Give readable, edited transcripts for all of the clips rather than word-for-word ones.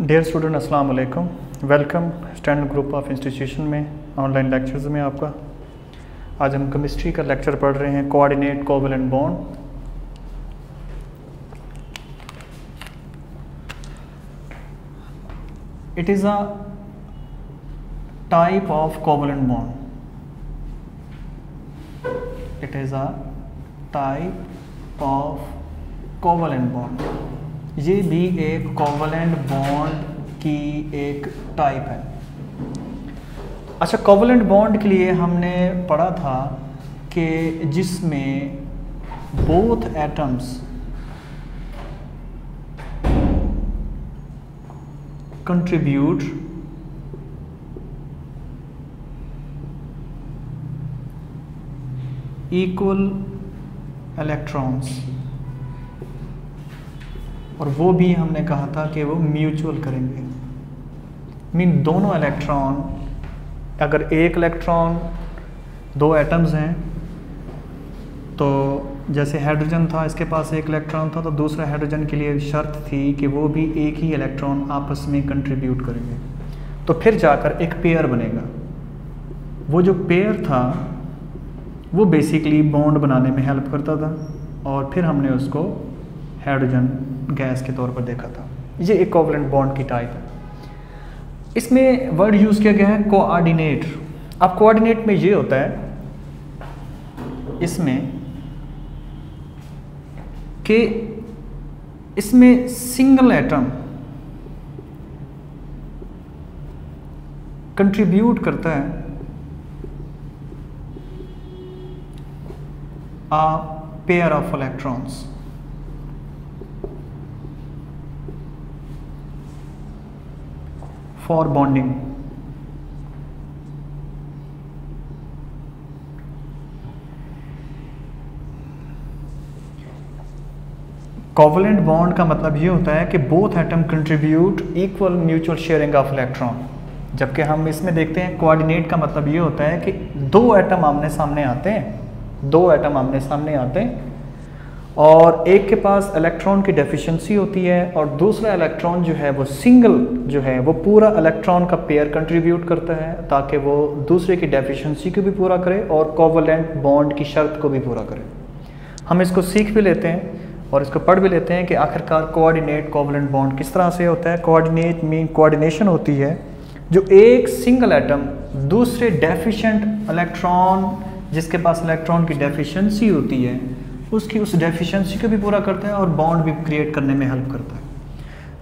Dear student अस्सलाम वालेकुम। Welcome standard group of institution में ऑनलाइन लेक्चर्स में आपका। आज हम केमिस्ट्री का लेक्चर पढ़ रहे हैं, coordinate covalent bond. It is a type of covalent bond. It is a type of covalent bond. ये भी एक कोवैलेंट बॉन्ड की एक टाइप है। अच्छा, कोवैलेंट बॉन्ड के लिए हमने पढ़ा था कि जिसमें both atoms contribute equal electrons, और वो भी हमने कहा था कि वो म्यूचुअल करेंगे। मीन दोनों इलेक्ट्रॉन, अगर एक इलेक्ट्रॉन, दो एटम्स हैं, तो जैसे हाइड्रोजन था, इसके पास एक इलेक्ट्रॉन था, तो दूसरा हाइड्रोजन के लिए शर्त थी कि वो भी एक ही इलेक्ट्रॉन आपस में कंट्रीब्यूट करेंगे, तो फिर जाकर एक पेयर बनेगा। वो जो पेयर था वो बेसिकली बॉन्ड बनाने में हेल्प करता था, और फिर हमने उसको हाइड्रोजन गैस के तौर पर देखा था। ये एक कोवैलेंट बॉन्ड की टाइप है। इसमें वर्ड यूज़ किया गया है कोऑर्डिनेट। अब कोऑर्डिनेट में ये होता है इसमें कि इसमें सिंगल एटम कंट्रीब्यूट करता है a pair of electrons for bonding। Covalent bond का मतलब ये होता है कि both atom contribute equal mutual sharing of electron. जबकि हम इसमें देखते हैं कोऑर्डिनेट का मतलब ये होता है कि दो एटम आमने सामने आते हैं, और एक के पास इलेक्ट्रॉन की डेफिशिएंसी होती है, और दूसरा इलेक्ट्रॉन जो है वो सिंगल जो है वो पूरा इलेक्ट्रॉन का पेयर कंट्रीब्यूट करता है ताकि वो दूसरे की डेफिशिएंसी को भी पूरा करे और कोवैलेंट बॉन्ड की शर्त को भी पूरा करे। हम इसको सीख भी लेते हैं और इसको पढ़ भी लेते हैं कि आखिरकार कोऑर्डिनेट कोवैलेंट बॉन्ड किस तरह से होता है। कोऑर्डिनेट मीन कोऑर्डिनेशन होती है जो एक सिंगल एटम दूसरे डेफिशिएंट इलेक्ट्रॉन, जिसके पास इलेक्ट्रॉन की डेफिशिएंसी होती है, उसकी उस डेफिशिएंसी को भी पूरा करता है और बॉन्ड भी क्रिएट करने में हेल्प करता है।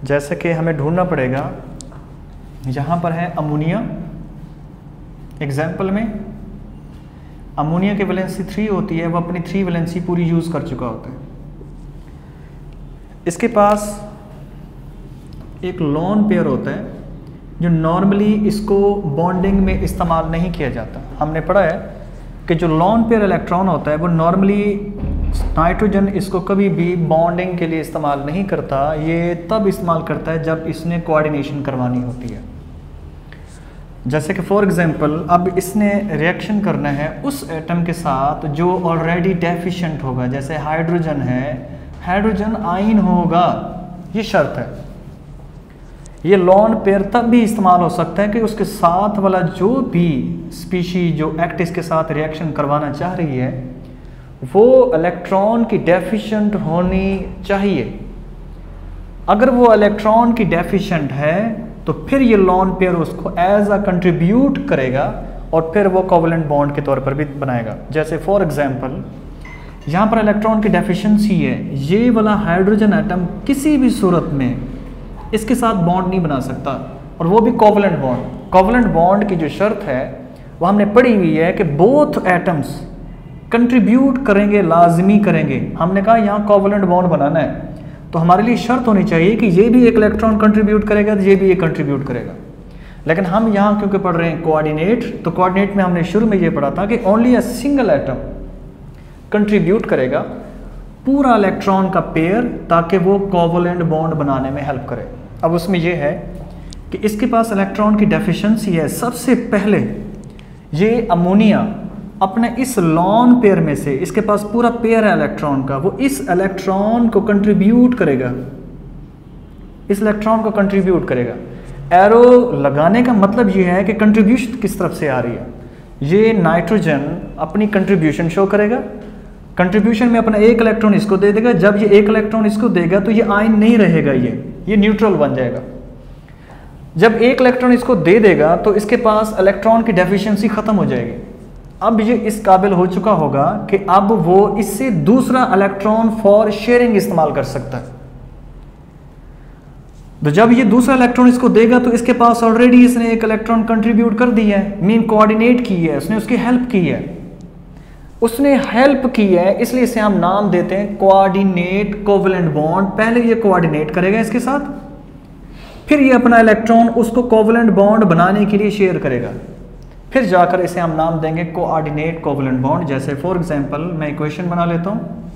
जैसे कि हमें ढूंढना पड़ेगा, यहाँ पर है अमोनिया। एग्जाम्पल में अमोनिया की वैलेंसी 3 होती है, वो अपनी 3 वैलेंसी पूरी यूज़ कर चुका होता है। इसके पास एक लोन पेयर होता है जो नॉर्मली इसको बॉन्डिंग में इस्तेमाल नहीं किया जाता। हमने पढ़ा है कि जो लोन पेयर इलेक्ट्रॉन होता है वो नॉर्मली नाइट्रोजन इसको कभी भी बॉन्डिंग के लिए इस्तेमाल नहीं करता। ये तब इस्तेमाल करता है जब इसने कोऑर्डिनेशन करवानी होती है। जैसे कि फॉर एग्जांपल अब इसने रिएक्शन करना है उस एटम के साथ जो ऑलरेडी डेफिशिएंट होगा। जैसे हाइड्रोजन है, हाइड्रोजन आयन होगा, ये शर्त है। ये लोन पेयर तब भी इस्तेमाल हो सकता है कि उसके साथ वाला जो भी स्पीशी जो एक्ट इसके साथ रिएक्शन करवाना चाह रही है वो इलेक्ट्रॉन की डेफिशिएंट होनी चाहिए। अगर वो इलेक्ट्रॉन की डेफिशिएंट है तो फिर ये लोन पेयर उसको एज अ कंट्रीब्यूट करेगा और फिर वो कोवैलेंट बॉन्ड के तौर पर भी बनाएगा। जैसे फॉर एग्जांपल यहाँ पर इलेक्ट्रॉन की डेफिशिएंसी है, ये वाला हाइड्रोजन एटम किसी भी सूरत में इसके साथ बॉन्ड नहीं बना सकता, और वो भी कोवैलेंट बॉन्ड। कोवैलेंट बॉन्ड की जो शर्त है वो हमने पढ़ी हुई है कि बोथ एटम्स कंट्रीब्यूट करेंगे, लाजमी करेंगे। हमने कहा यहाँ कोवैलेंट बॉन्ड बनाना है तो हमारे लिए शर्त होनी चाहिए कि ये भी एक इलेक्ट्रॉन कंट्रीब्यूट करेगा तो ये भी एक कंट्रीब्यूट करेगा। लेकिन हम यहाँ क्योंकि पढ़ रहे हैं कोऑर्डिनेट, तो कोऑर्डिनेट में हमने शुरू में ये पढ़ा था कि only a single atom contribute करेगा पूरा इलेक्ट्रॉन का पेयर ताकि वो कोवैलेंट बॉन्ड बनाने में हेल्प करे। अब उसमें यह है कि इसके पास इलेक्ट्रॉन की डेफिशिएंसी है। सबसे पहले ये अमोनिया अपने इस लॉन पेयर में से, इसके पास पूरा पेयर है इलेक्ट्रॉन का, वो इस इलेक्ट्रॉन को कंट्रीब्यूट करेगा इस इलेक्ट्रॉन को कंट्रीब्यूट करेगा। एरो लगाने का मतलब ये है कि कंट्रीब्यूशन किस तरफ से आ रही है। ये नाइट्रोजन अपनी कंट्रीब्यूशन शो करेगा, कंट्रीब्यूशन में अपना एक इलेक्ट्रॉन इसको दे देगा। जब ये एक इलेक्ट्रॉन इसको देगा तो ये आयन नहीं रहेगा, ये न्यूट्रल बन जाएगा। जब एक इलेक्ट्रॉन इसको दे देगा तो इसके पास इलेक्ट्रॉन की डेफिशिएंसी खत्म हो जाएगी। अब ये इस काबिल हो चुका होगा कि अब वो इससे दूसरा इलेक्ट्रॉन फॉर शेयरिंग इस्तेमाल कर सकता है। तो जब ये दूसरा इलेक्ट्रॉन इसको देगा तो इसके पास ऑलरेडी इसने एक इलेक्ट्रॉन कंट्रीब्यूट कर दिया है, मीन कोऑर्डिनेट की है, उसने उसकी हेल्प की है, उसने हेल्प की है, इसलिए इसे हम नाम देते हैं कोऑर्डिनेट कोवेलेंट बॉन्ड। पहले ये कोऑर्डिनेट करेगा इसके साथ, फिर ये अपना इलेक्ट्रॉन उसको कोवेलेंट बॉन्ड बनाने के लिए शेयर करेगा, फिर जाकर इसे हम नाम देंगे कोऑर्डिनेट कोवेलेंट बॉन्ड। जैसे फॉर एग्जांपल मैं इक्वेशन बना लेता हूँ।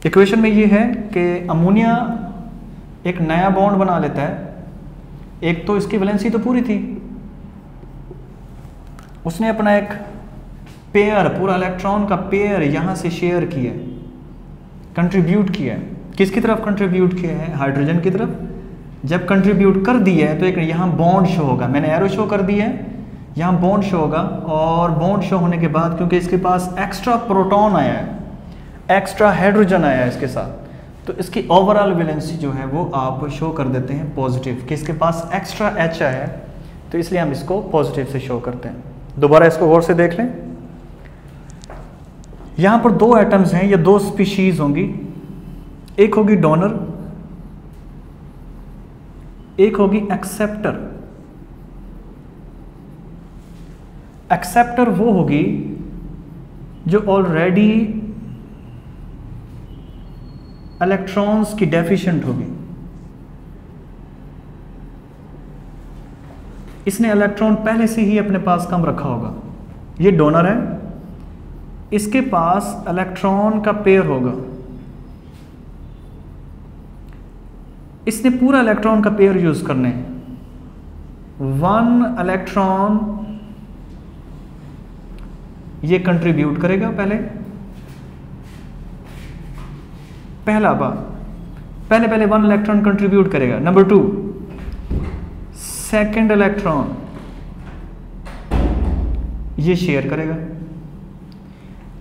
इक्वेशन में ये है कि अमोनिया एक नया बॉन्ड बना लेता है। एक तो इसकी वैलेंसी तो पूरी थी, उसने अपना एक पेयर, पूरा इलेक्ट्रॉन का पेयर यहां से शेयर किया, कंट्रीब्यूट किया है। किसकी तरफ कंट्रीब्यूट किया है? हाइड्रोजन की तरफ। जब कंट्रीब्यूट कर दिया है तो एक यहाँ बॉन्ड शो होगा, मैंने एरो शो कर दिया है, यहाँ बॉन्ड शो होगा। और बॉन्ड शो होने के बाद क्योंकि इसके पास एक्स्ट्रा प्रोटॉन आया है, एक्स्ट्रा हाइड्रोजन आया है इसके साथ, तो इसकी ओवरऑल वैलेंसी जो है वो आप शो कर देते हैं पॉजिटिव, कि इसके पास एक्स्ट्रा एच आया है तो इसलिए हम इसको पॉजिटिव से शो करते हैं। दोबारा इसको गौर से देख लें। यहाँ पर दो एटम्स हैं या दो स्पीशीज होंगी, एक होगी डोनर, एक होगी एक्सेप्टर। एक्सेप्टर वो होगी जो ऑलरेडी इलेक्ट्रॉन्स की डेफिशिएंट होगी, इसने इलेक्ट्रॉन पहले से ही अपने पास कम रखा होगा। ये डोनर है, इसके पास इलेक्ट्रॉन का पेयर होगा, इसने पूरा इलेक्ट्रॉन का पेयर यूज करने हैं। 1 इलेक्ट्रॉन ये कंट्रीब्यूट करेगा पहला बार, पहले 1 इलेक्ट्रॉन कंट्रीब्यूट करेगा। नंबर 2 सेकंड इलेक्ट्रॉन ये शेयर करेगा।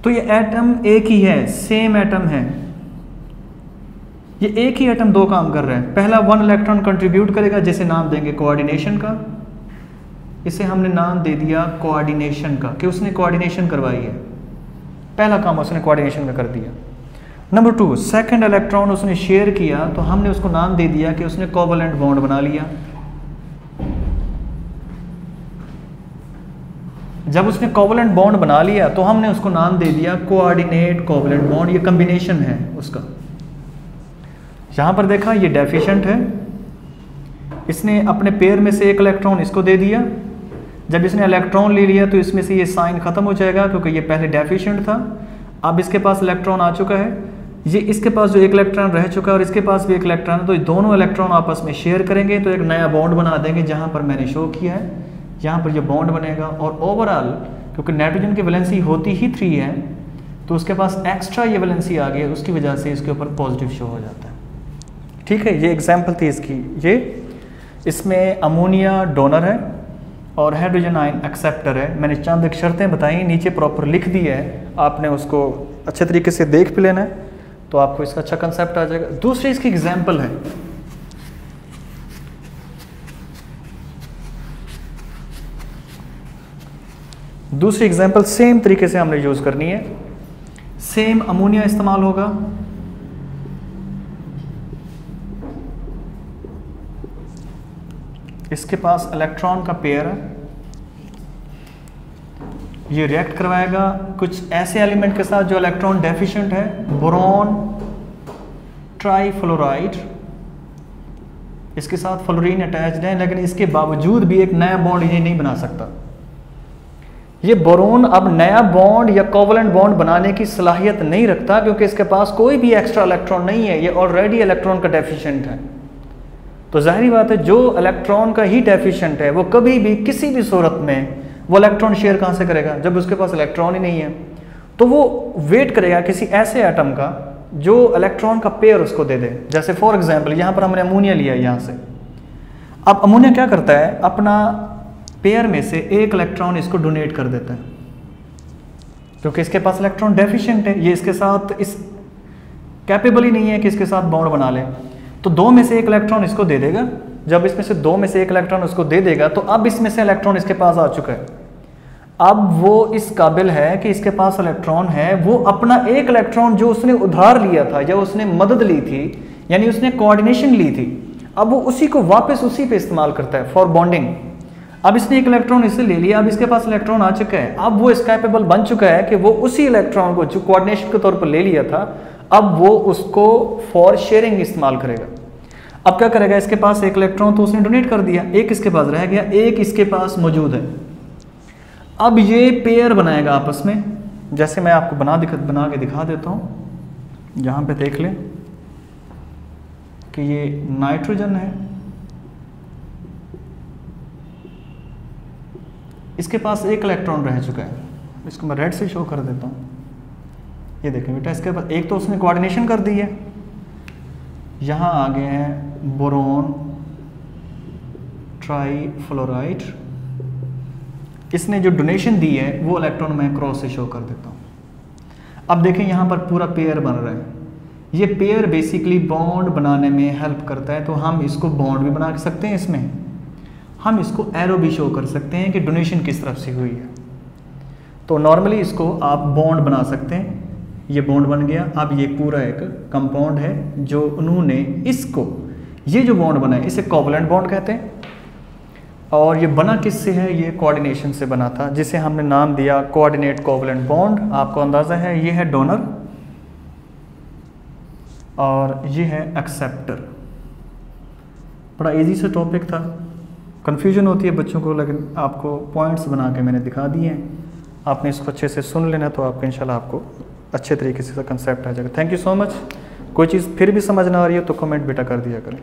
तो ये एटम एक ही है, सेम एटम है, ये एक ही एटम दो काम कर रहे हैं। पहला 1 इलेक्ट्रॉन कंट्रीब्यूट करेगा जिसे नाम देंगे कोऑर्डिनेशन का, इसे हमने नाम दे दिया कोऑर्डिनेशन का कि उसने कोऑर्डिनेशन करवाई है, पहला काम उसने कोऑर्डिनेशन का कर दिया। नंबर 2 सेकंड इलेक्ट्रॉन उसने शेयर किया तो हमने उसको नाम दे दिया कि उसने कोवेलेंट बॉन्ड बना लिया। जब उसने कोवेलेंट बॉन्ड बना लिया तो हमने उसको नाम दे दिया कोऑर्डिनेट कोवेलेंट बॉन्ड, ये कॉम्बिनेशन है उसका। यहां पर देखा ये डेफिशिएंट है, इसने अपने पेयर में से एक इलेक्ट्रॉन इसको दे दिया। जब इसने इलेक्ट्रॉन ले लिया तो इसमें से ये साइन खत्म हो जाएगा क्योंकि ये पहले डेफिशिएंट था। अब इसके पास इलेक्ट्रॉन आ चुका है, ये इसके पास जो एक इलेक्ट्रॉन रह चुका है और इसके पास भी एक इलेक्ट्रॉन है, तो ये दोनों इलेक्ट्रॉन आपस में शेयर करेंगे तो एक नया बॉन्ड बना देंगे जहां पर मैंने शो किया है, यहाँ पर ये बॉन्ड बनेगा। और ओवरऑल क्योंकि नाइट्रोजन की वैलेंसी होती ही 3 है तो उसके पास एक्स्ट्रा ये वैलेंसी आ गई, उसकी वजह से इसके ऊपर पॉजिटिव शो हो जाता है। ठीक है, ये एग्जाम्पल थी इसकी। ये इसमें अमोनिया डोनर है और हाइड्रोजन आयन एक्सेप्टर है। मैंने चंद एक शर्तें बताई, नीचे प्रॉपर लिख दी है, आपने उसको अच्छे तरीके से देख भी लेना है तो आपको इसका अच्छा कंसेप्ट आ जाएगा। दूसरी इसकी एग्जाम्पल है, दूसरी एग्जाम्पल सेम तरीके से हमने यूज करनी है। सेम अमोनिया इस्तेमाल होगा, इसके पास इलेक्ट्रॉन का पेयर है, ये रिएक्ट करवाएगा कुछ ऐसे एलिमेंट के साथ जो इलेक्ट्रॉन डेफिशिएंट है, बोरॉन ट्राईफ्लोराइड, इसके साथ फ्लोरीन अटैच्ड है, लेकिन इसके बावजूद भी एक नया बॉन्ड ये नहीं बना सकता। ये बोरोन अब नया बॉन्ड या कोवेलेंट बॉन्ड बनाने की सलाहियत नहीं रखता क्योंकि इसके पास कोई भी एक्स्ट्रा इलेक्ट्रॉन नहीं है, ये ऑलरेडी इलेक्ट्रॉन का डेफिशिएंट है। तो जाहिर बात है जो इलेक्ट्रॉन का ही डेफिशिएंट है वो कभी भी किसी भी सूरत में वो इलेक्ट्रॉन शेयर कहाँ से करेगा जब उसके पास इलेक्ट्रॉन ही नहीं है। तो वो वेट करेगा किसी ऐसे एटम का जो इलेक्ट्रॉन का पेयर उसको दे दे। जैसे फॉर एग्जांपल यहाँ पर हमने अमोनिया लिया है यहाँ से। अब अमोनिया क्या करता है, अपना पेयर में से एक इलेक्ट्रॉन इसको डोनेट कर देता है, क्योंकि इसके पास इलेक्ट्रॉन डेफिशिएंट है, ये इसके साथ इस कैपेबल ही नहीं है कि इसके साथ बॉन्ड बना ले। तो दो में से एक इलेक्ट्रॉन इसको दे देगा। जब इसमें से दो में से एक इलेक्ट्रॉन उसको दे देगा तो अब इसमें से इलेक्ट्रॉन इसके पास आ चुका है। अब वो इस काबिल है कि इसके पास इलेक्ट्रॉन है, वो अपना एक इलेक्ट्रॉन जो उसने उधार लिया था या उसने मदद ली थी, यानी उसने कोऑर्डिनेशन ली थी, अब वो उसी को वापस उसी पे इस्तेमाल करता है फॉर बॉन्डिंग। अब इसने एक इलेक्ट्रॉन इससे ले लिया, अब इसके पास इलेक्ट्रॉन आ चुका है, अब वो इस कैपेबल बन चुका है कि वो उसी इलेक्ट्रॉन को जो कोऑर्डिनेशन के तौर पर ले लिया था, अब वो उसको फॉर शेयरिंग इस्तेमाल करेगा। अब क्या करेगा, इसके पास एक इलेक्ट्रॉन तो उसने डोनेट कर दिया, एक इसके पास रह गया, एक इसके पास मौजूद है। अब ये पेयर बनाएगा आपस में, जैसे मैं आपको बना के दिखा देता हूँ। यहाँ पे देख लें कि ये नाइट्रोजन है, इसके पास एक इलेक्ट्रॉन रह चुका है, इसको मैं रेड से शो कर देता हूँ। ये देखें बेटा, इसके पास एक तो उसने कोऑर्डिनेशन कर दी है, यहाँ आ गए हैं बोरोन ट्राईफ्लोराइड, इसने जो डोनेशन दी है वो इलेक्ट्रॉन मैं क्रॉस से शो कर देता हूँ। अब देखें यहाँ पर पूरा पेयर बन रहा है। ये पेयर बेसिकली बॉन्ड बनाने में हेल्प करता है, तो हम इसको बॉन्ड भी बना सकते हैं, इसमें हम इसको एरो भी शो कर सकते हैं कि डोनेशन किस तरफ से हुई है। तो नॉर्मली इसको आप बॉन्ड बना सकते हैं, ये बॉन्ड बन गया। अब ये पूरा एक कंपाउंड है जो उन्होंने इसको, ये जो बॉन्ड बना है इसे कोवलेंट बॉन्ड कहते हैं। और ये बना किससे है, ये कोऑर्डिनेशन से बना था, जिसे हमने नाम दिया कोऑर्डिनेट कोवलेंट बॉन्ड। आपको अंदाज़ा है ये है डोनर और ये है एक्सेप्टर। बड़ा इजी सा टॉपिक था, कन्फ्यूजन होती है बच्चों को, लेकिन आपको पॉइंट्स बना के मैंने दिखा दिए हैं। आपने इसको अच्छे से सुन लेना तो आपको इंशाल्लाह आपको अच्छे तरीके से कंसेप्ट आ जाएगा। Thank you so much. कोई चीज़ फिर भी समझ ना आ रही है तो कमेंट बेटा कर दिया करें।